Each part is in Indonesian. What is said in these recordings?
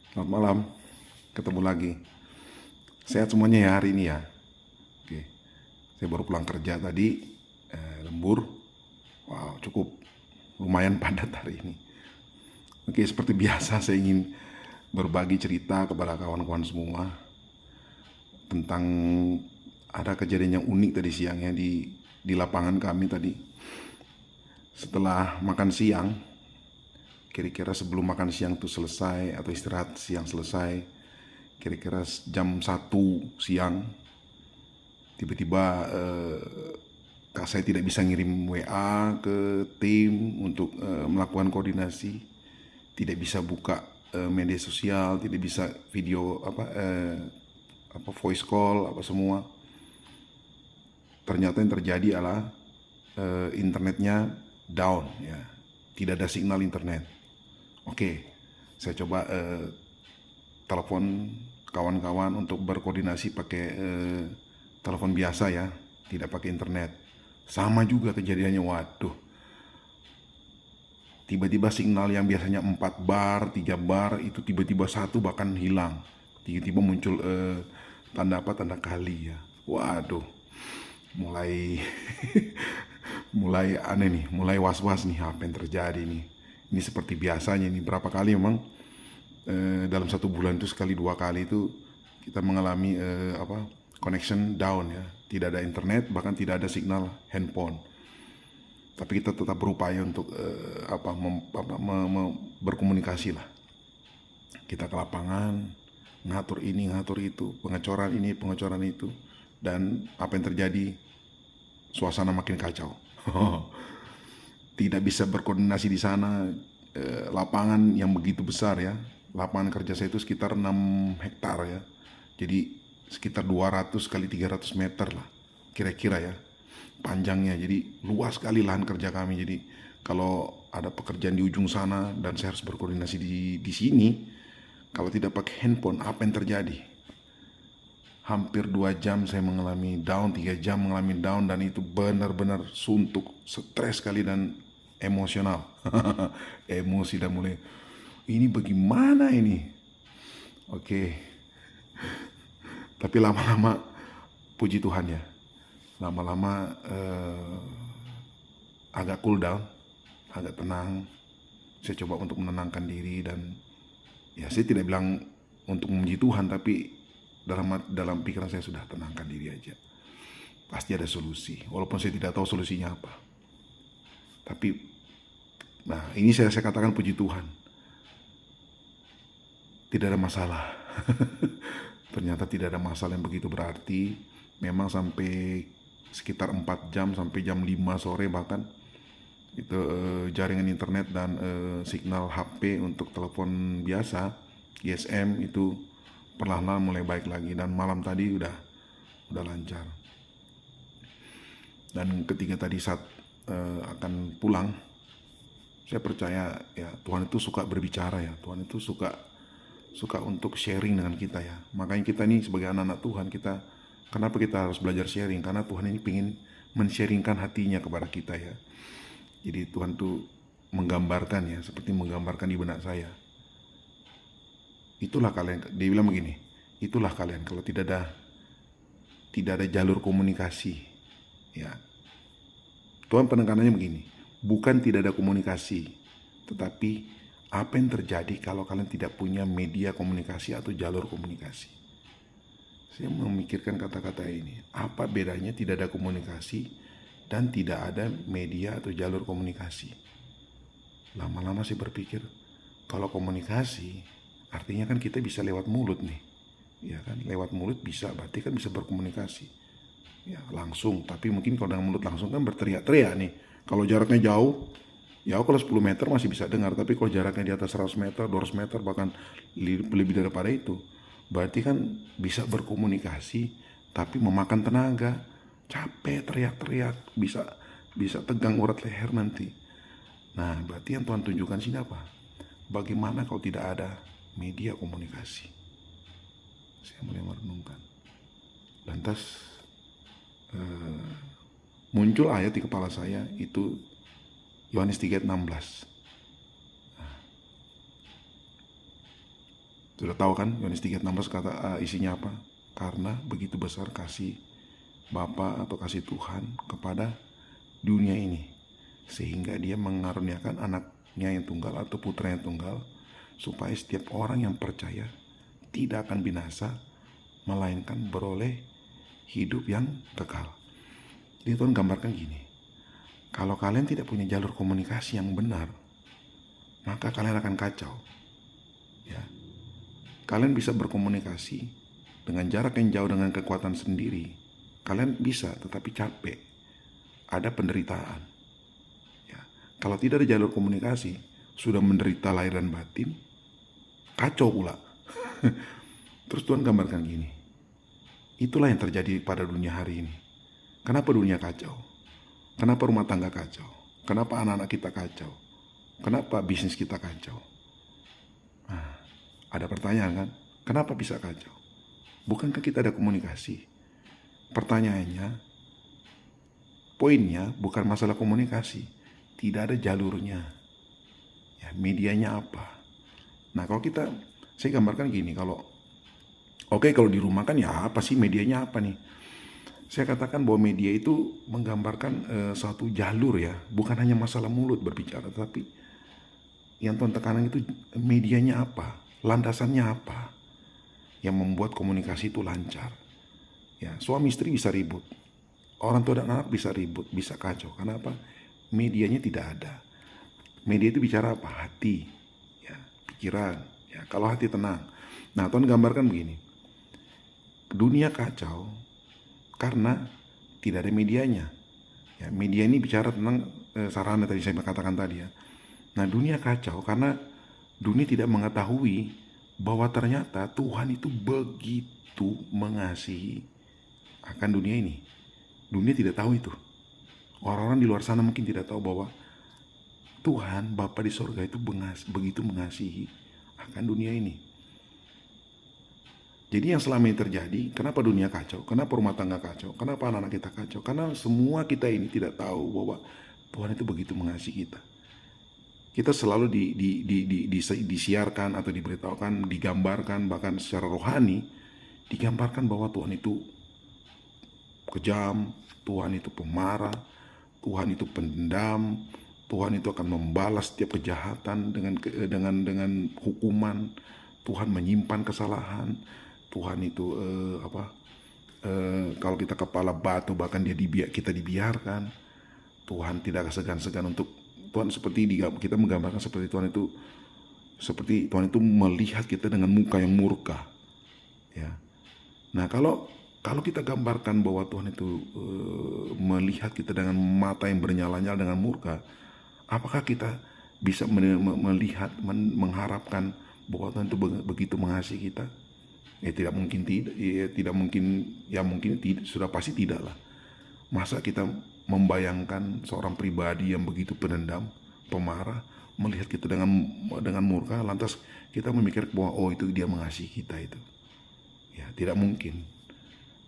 Selamat malam, ketemu lagi. Sehat semuanya ya hari ini ya. Oke, saya baru pulang kerja tadi, lembur. Wow, cukup lumayan padat hari ini. Oke, seperti biasa saya ingin berbagi cerita kepada kawan-kawan semua tentang ada kejadian yang unik tadi siangnya di lapangan kami tadi. Setelah makan siang, kira-kira sebelum makan siang itu selesai atau istirahat siang selesai, kira-kira jam 1 siang, tiba-tiba kak saya tidak bisa ngirim WA ke tim untuk melakukan koordinasi, tidak bisa buka media sosial, tidak bisa video apa voice call apa semua. Ternyata yang terjadi adalah internetnya down ya, tidak ada signal internet. Oke, saya coba telepon kawan-kawan untuk berkoordinasi pakai telepon biasa ya, tidak pakai internet. Sama juga kejadiannya, waduh. Tiba-tiba signal yang biasanya 4 bar, 3 bar itu tiba-tiba satu bahkan hilang. Tiba-tiba muncul tanda apa? Tanda kali ya. Waduh. Mulai mulai aneh nih, mulai was-was nih apa yang terjadi nih. Ini seperti biasanya nih, berapa kali memang dalam 1 bulan itu sekali 2 kali itu kita mengalami connection down ya, tidak ada internet, bahkan tidak ada signal handphone. Tapi kita tetap berupaya untuk berkomunikasi lah. Kita ke lapangan, ngatur ini, ngatur itu, pengecoran ini, pengecoran itu, dan apa yang terjadi, suasana makin kacau. Tidak bisa berkoordinasi di sana. Lapangan yang begitu besar ya, lapangan kerja saya itu sekitar 6 hektar ya, jadi sekitar 200 kali 300 meter lah kira-kira ya panjangnya. Jadi luas sekali lahan kerja kami. Jadi kalau ada pekerjaan di ujung sana dan saya harus berkoordinasi di sini, kalau tidak pakai handphone, apa yang terjadi? Hampir 2 jam saya mengalami down, 3 jam mengalami down, dan itu benar-benar suntuk, stres sekali dan emosional. Emosi dan mulai, ini bagaimana ini? Oke, tapi lama-lama puji Tuhan ya, lama-lama agak cool down, agak tenang. Saya coba untuk menenangkan diri, dan ya saya tidak bilang untuk memuji Tuhan, tapi dalam pikiran saya sudah tenangkan diri aja. Pasti ada solusi, walaupun saya tidak tahu solusinya apa. Tapi nah ini saya katakan puji Tuhan, tidak ada masalah. Ternyata tidak ada masalah yang begitu berarti. Memang sampai sekitar 4 jam, sampai jam 5 sore bahkan, itu jaringan internet dan signal HP untuk telepon biasa GSM itu perlahan-lahan mulai baik lagi, dan malam tadi udah lancar. Dan ketika tadi saat akan pulang, saya percaya ya Tuhan itu suka berbicara ya, Tuhan itu suka untuk sharing dengan kita ya. Makanya kita nih sebagai anak-anak Tuhan, kenapa kita harus belajar sharing? Karena Tuhan ini ingin men-sharingkan hatinya kepada kita ya. Jadi Tuhan tuh menggambarkan ya, seperti menggambarkan di benak saya. Itulah kalian, dia bilang begini, itulah kalian kalau tidak ada jalur komunikasi ya. Tuhan penekanannya begini, bukan tidak ada komunikasi, tetapi apa yang terjadi kalau kalian tidak punya media komunikasi atau jalur komunikasi. Saya memikirkan kata-kata ini, apa bedanya tidak ada komunikasi dan tidak ada media atau jalur komunikasi? Lama-lama saya berpikir, kalau komunikasi artinya kan kita bisa lewat mulut nih, ya kan, lewat mulut bisa, berarti kan bisa berkomunikasi ya langsung. Tapi mungkin kalau dengan mulut langsung kan berteriak-teriak nih. Kalau jaraknya jauh ya, kalau 10 meter masih bisa dengar, tapi kalau jaraknya di atas 100 meter, 200 meter, bahkan lebih daripada itu, berarti kan bisa berkomunikasi, tapi memakan tenaga, capek teriak-teriak, bisa tegang urat leher nanti. Nah, berarti yang Tuhan tunjukkan sini apa? Bagaimana kalau tidak ada media komunikasi? Saya mulai merenungkan. Lantas muncul ayat di kepala saya, itu Yohanes 3:16. Sudah tahu kan Yohanes 3:16 kata isinya apa? Karena begitu besar kasih Bapa atau kasih Tuhan kepada dunia ini, sehingga dia mengaruniakan anaknya yang tunggal atau putra yang tunggal, supaya setiap orang yang percaya tidak akan binasa, melainkan beroleh hidup yang kekal. Jadi Tuhan gambarkan gini, kalau kalian tidak punya jalur komunikasi yang benar, maka kalian akan kacau. Ya, kalian bisa berkomunikasi dengan jarak yang jauh dengan kekuatan sendiri. Kalian bisa, tetapi capek. Ada penderitaan. Ya, kalau tidak ada jalur komunikasi, sudah menderita lahir dan batin, kacau pula. Terus Tuhan gambarkan gini, itulah yang terjadi pada dunia hari ini. Kenapa dunia kacau? Kenapa rumah tangga kacau? Kenapa anak-anak kita kacau? Kenapa bisnis kita kacau? Nah, ada pertanyaan kan? Kenapa bisa kacau? Bukankah kita ada komunikasi? Pertanyaannya, poinnya bukan masalah komunikasi. Tidak ada jalurnya. Ya, medianya apa? Nah, kalau saya gambarkan gini, kalau di rumah kan ya apa sih medianya apa nih? Saya katakan bahwa media itu menggambarkan suatu jalur ya, bukan hanya masalah mulut berbicara, tapi yang Tuhan tekankan itu medianya apa, landasannya apa, yang membuat komunikasi itu lancar. Ya, suami istri bisa ribut, orang tua dan anak bisa ribut, bisa kacau. Karena apa? Medianya tidak ada. Media itu bicara apa? Hati, ya, pikiran. Ya, kalau hati tenang. Nah, Tuhan gambarkan begini. Dunia kacau karena tidak ada medianya. Ya, media ini bicara tentang sarana tadi saya katakan tadi ya. Nah, dunia kacau karena dunia tidak mengetahui bahwa ternyata Tuhan itu begitu mengasihi akan dunia ini. Dunia tidak tahu itu. Orang-orang di luar sana mungkin tidak tahu bahwa Tuhan Bapa di sorga itu begitu mengasihi akan dunia ini. Jadi yang selama ini terjadi, kenapa dunia kacau? Kenapa rumah tangga kacau? Kenapa anak-anak kita kacau? Karena semua kita ini tidak tahu bahwa Tuhan itu begitu mengasihi kita. Kita selalu disiarkan atau diberitahukan, digambarkan, bahkan secara rohani digambarkan bahwa Tuhan itu kejam, Tuhan itu pemarah, Tuhan itu pendendam, Tuhan itu akan membalas setiap kejahatan dengan hukuman. Tuhan menyimpan kesalahan. Tuhan itu kalau kita kepala batu bahkan kita dibiarkan. Tuhan tidak segan-segan untuk kita menggambarkan seperti Tuhan itu melihat kita dengan muka yang murka. Ya. Nah, kalau kita gambarkan bahwa Tuhan itu melihat kita dengan mata yang bernyala-nyala dengan murka, apakah kita bisa melihat, mengharapkan bahwa Tuhan itu begitu mengasihi kita? Ya tidak mungkin tidak. Mungkin tidak, sudah pasti tidak lah. Masa kita membayangkan seorang pribadi yang begitu pendendam, pemarah, melihat kita dengan murka, lantas kita memikir bahwa itu dia mengasihi kita itu. Ya, tidak mungkin.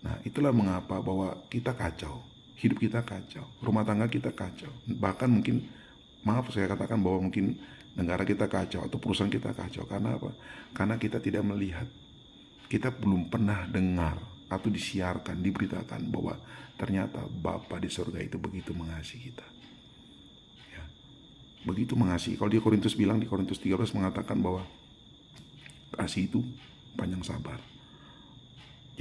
Nah, itulah mengapa bahwa kita kacau, hidup kita kacau, rumah tangga kita kacau. Bahkan mungkin, saya katakan bahwa mungkin negara kita kacau atau perusahaan kita kacau. Karena apa? Karena kita tidak melihat, kita belum pernah dengar atau disiarkan, diberitakan bahwa ternyata Bapa di surga itu begitu mengasihi kita. Ya, begitu mengasihi. Kalau di Korintus 13 mengatakan bahwa kasih itu panjang sabar.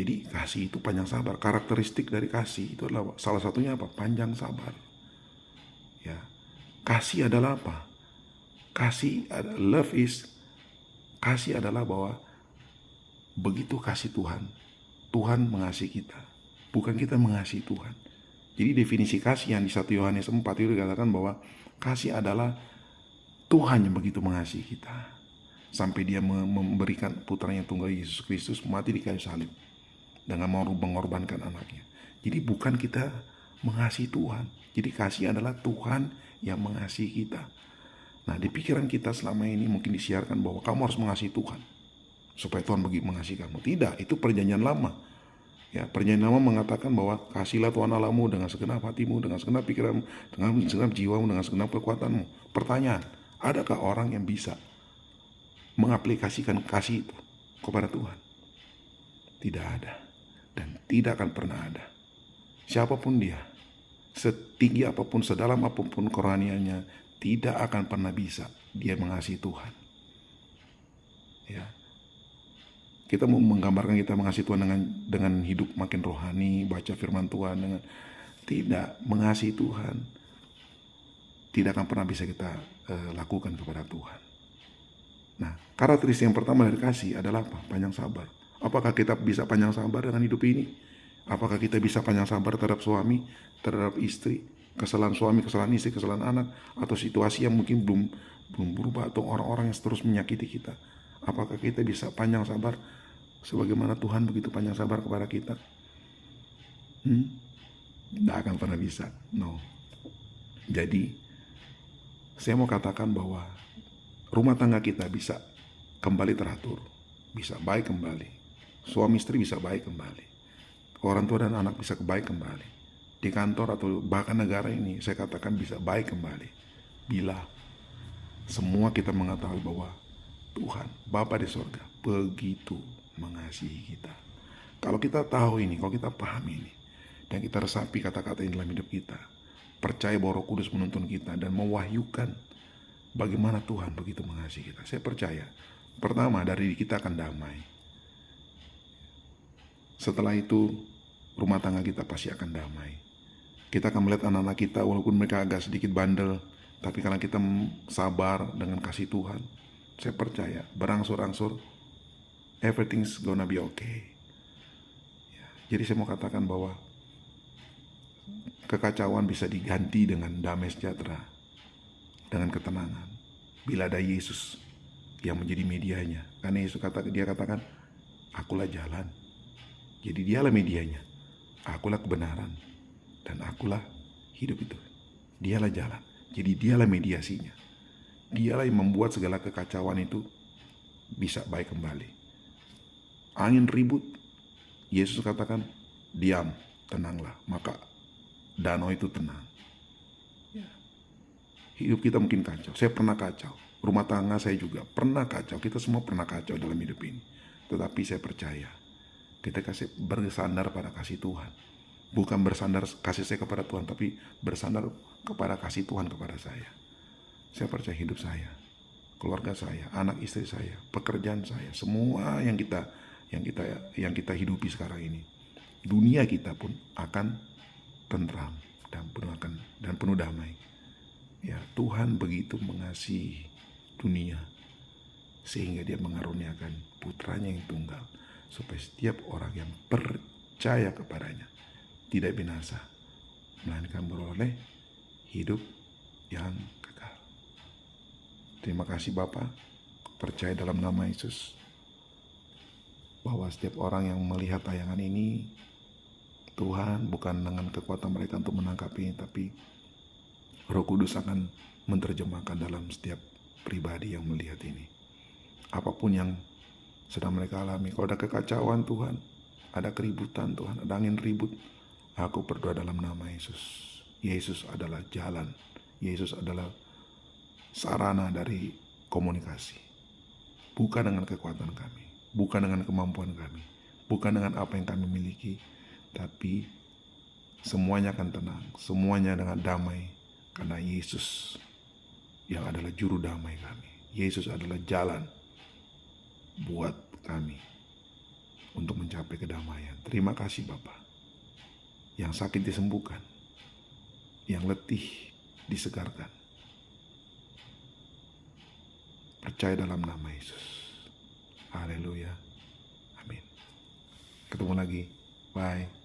Jadi kasih itu panjang sabar. Karakteristik dari kasih itu adalah salah satunya apa? Panjang sabar. Ya, kasih adalah apa? Kasih adalah bahwa begitu kasih Tuhan mengasihi kita, bukan kita mengasihi Tuhan. Jadi definisi kasih yang di 1 Yohanes 4 itu dikatakan bahwa kasih adalah Tuhan yang begitu mengasihi kita sampai dia memberikan putranya tunggal Yesus Kristus mati di kayu salib dengan mengorbankan anaknya. Jadi bukan kita mengasihi Tuhan. Jadi kasih adalah Tuhan yang mengasihi kita. Nah, di pikiran kita selama ini mungkin disiarkan bahwa kamu harus mengasihi Tuhan supaya Tuhan begitu mengasihi kamu. Tidak, itu perjanjian lama. Ya, perjanjian lama mengatakan bahwa kasihlah Tuhan Allahmu dengan segenap hatimu, dengan segenap pikiranmu, dengan segenap jiwamu, dengan segenap kekuatanmu. Pertanyaan, adakah orang yang bisa mengaplikasikan kasih itu? kepada Tuhan? Tidak ada. Dan tidak akan pernah ada. Siapapun dia, setinggi apapun, sedalam apapun kerohaniannya, tidak akan pernah bisa dia mengasihi Tuhan. Ya. Kita mau menggambarkan kita mengasihi Tuhan dengan hidup makin rohani, baca firman Tuhan dengan tidak mengasihi Tuhan, tidak akan pernah bisa kita lakukan kepada Tuhan. Nah, karakteristik yang pertama dari kasih adalah apa? Panjang sabar. Apakah kita bisa panjang sabar dengan hidup ini? Apakah kita bisa panjang sabar terhadap suami, terhadap istri, kesalahan suami, kesalahan istri, kesalahan anak, atau situasi yang mungkin belum berubah, atau orang-orang yang terus menyakiti kita? Apakah kita bisa panjang sabar sebagaimana Tuhan begitu panjang sabar kepada kita? Tidak akan pernah bisa. No. Jadi saya mau katakan bahwa rumah tangga kita bisa kembali teratur, bisa baik kembali. Suami istri bisa baik kembali. Orang tua dan anak bisa baik kembali. Di kantor atau bahkan negara ini saya katakan bisa baik kembali. Bila semua kita mengetahui bahwa Tuhan, Bapa di sorga, begitu mengasihi kita. Kalau kita tahu ini, kalau kita paham ini, dan kita resapi kata-kata ini dalam hidup kita, percaya bahwa Roh Kudus menuntun kita dan mewahyukan bagaimana Tuhan begitu mengasihi kita. Saya percaya, pertama dari diri kita akan damai. Setelah itu, rumah tangga kita pasti akan damai. Kita akan melihat anak-anak kita walaupun mereka agak sedikit bandel, tapi karena kita sabar dengan kasih Tuhan, saya percaya berangsur-angsur everything's gonna be okay. Jadi saya mau katakan bahwa kekacauan bisa diganti dengan damai sejahtera, dengan ketenangan, bila ada Yesus yang menjadi medianya. Karena Yesus dia katakan, akulah jalan. Jadi dialah medianya, akulah kebenaran, dan akulah hidup itu. Dialah jalan, jadi dialah mediasinya. Dialah yang membuat segala kekacauan itu bisa baik kembali. Angin ribut, Yesus katakan, diam, tenanglah, maka danau itu tenang. Hidup kita mungkin kacau, saya pernah kacau, rumah tangga saya juga pernah kacau, kita semua pernah kacau dalam hidup ini. Tetapi saya percaya, kita bersandar pada kasih Tuhan. Bukan bersandar kasih saya kepada Tuhan, tapi bersandar kepada kasih Tuhan kepada saya. Saya percaya hidup saya, keluarga saya, anak istri saya, pekerjaan saya, semua yang kita hidupi sekarang ini, dunia kita pun akan tentram dan penuh damai. Ya, Tuhan begitu mengasihi dunia sehingga dia mengaruniakan putranya yang tunggal, supaya setiap orang yang percaya kepadanya tidak binasa, melainkan beroleh hidup yang kekal. Terima kasih Bapa, percaya dalam nama Yesus bahwa setiap orang yang melihat tayangan ini, Tuhan bukan dengan kekuatan mereka untuk menangkap ini, tapi Roh Kudus akan menerjemahkan dalam setiap pribadi yang melihat ini. Apapun yang sedang mereka alami, kalau ada kekacauan Tuhan, ada keributan Tuhan, ada angin ribut, aku berdoa dalam nama Yesus. Yesus adalah jalan, Yesus adalah sarana dari komunikasi. Bukan dengan kekuatan kami, bukan dengan kemampuan kami, bukan dengan apa yang kami miliki, tapi semuanya akan tenang, semuanya dengan damai, karena Yesus yang adalah juru damai kami. Yesus adalah jalan buat kami untuk mencapai kedamaian. Terima kasih Bapa. Yang sakit disembuhkan, yang letih disegarkan. Percaya dalam nama Yesus. Haleluya. Amin. Ketemu lagi. Bye.